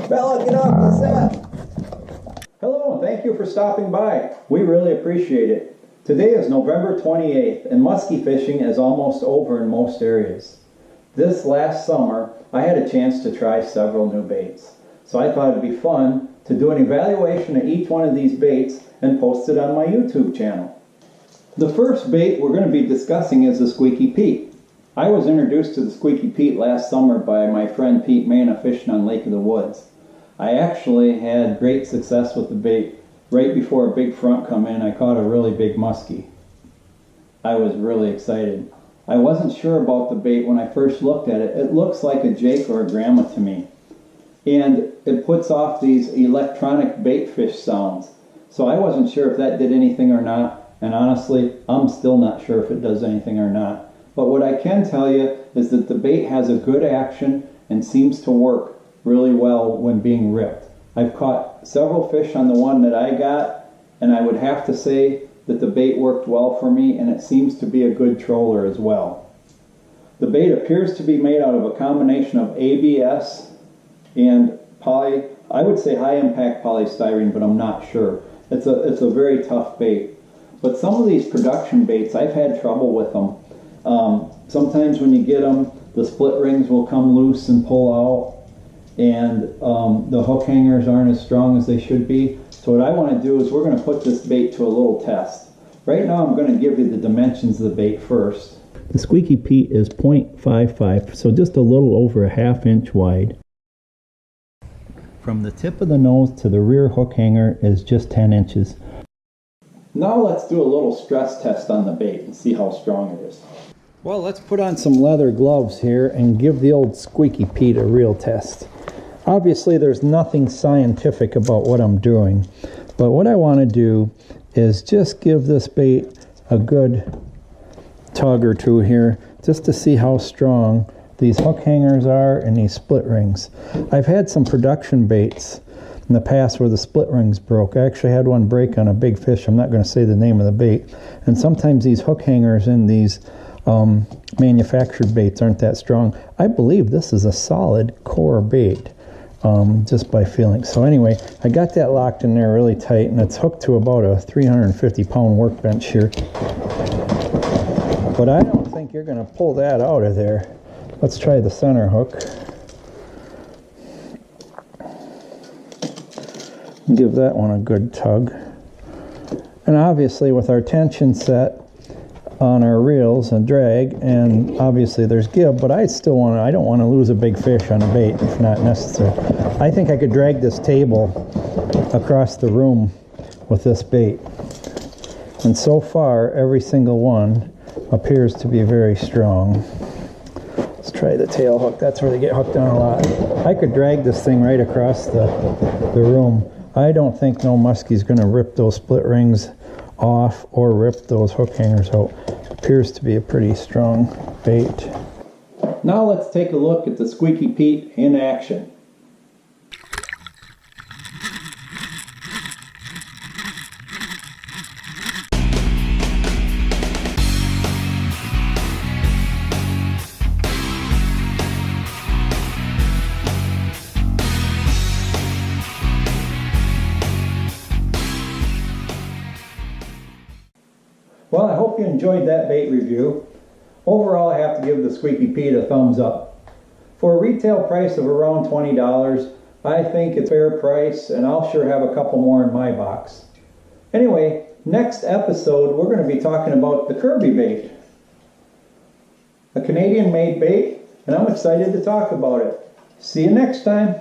Bella, get off the set! Hello, and thank you for stopping by. We really appreciate it. Today is November 28th, and muskie fishing is almost over in most areas. This last summer, I had a chance to try several new baits. So I thought it'd be fun to do an evaluation of each one of these baits and post it on my YouTube channel. The first bait we're going to be discussing is the Squeaky Pete. I was introduced to the Squeaky Pete last summer by my friend Pete Mana fishing on Lake of the Woods. I actually had great success with the bait. Right before a big front come in, I caught a really big muskie. I was really excited. I wasn't sure about the bait when I first looked at it. It looks like a Jake or a grandma to me. And it puts off these electronic bait fish sounds. So I wasn't sure if that did anything or not. And honestly, I'm still not sure if it does anything or not. But what I can tell you is that the bait has a good action and seems to work really well when being ripped. I've caught several fish on the one that I got, and I would have to say that the bait worked well for me, and it seems to be a good troller as well. The bait appears to be made out of a combination of ABS and I would say high impact polystyrene, but I'm not sure. It's a very tough bait. But some of these production baits, I've had trouble with them. Sometimes when you get them, the split rings will come loose and pull out, and the hook hangers aren't as strong as they should be. So what I want to do is we're going to put this bait to a little test. Right now I'm going to give you the dimensions of the bait first. The Squeaky Pete is 0.55, so just a little over a ½ inch wide. From the tip of the nose to the rear hook hanger is just 10 inches. Now let's do a little stress test on the bait and see how strong it is. Well, let's put on some leather gloves here and give the old Squeaky Pete a real test. Obviously there's nothing scientific about what I'm doing, but what I want to do is just give this bait a good tug or two here just to see how strong these hook hangers are and these split rings. I've had some production baits in the past where the split rings broke. I actually had one break on a big fish. I'm not going to say the name of the bait. And sometimes these hook hangers in these manufactured baits aren't that strong. I believe this is a solid core bait just by feeling. So anyway, I got that locked in there really tight, and it's hooked to about a 350-pound workbench here. But I don't think you're going to pull that out of there. Let's try the center hook. Give that one a good tug. And obviously with our tension set on our reels and drag, and obviously there's give, but I don't want to lose a big fish on a bait if not necessary. I think I could drag this table across the room with this bait. And so far every single one appears to be very strong. Let's try the tail hook. That's where they get hooked on a lot. I could drag this thing right across the room. I don't think no muskie's going to rip those split rings off or rip those hook hangers out. It appears to be a pretty strong bait. Now let's take a look at the Squeaky Pete in action. Well, I hope you enjoyed that bait review. Overall, I have to give the Squeaky Pete a thumbs up. For a retail price of around $20, I think it's a fair price, and I'll sure have a couple more in my box. Anyway, next episode, we're going to be talking about the Kirby bait. A Canadian-made bait, and I'm excited to talk about it. See you next time.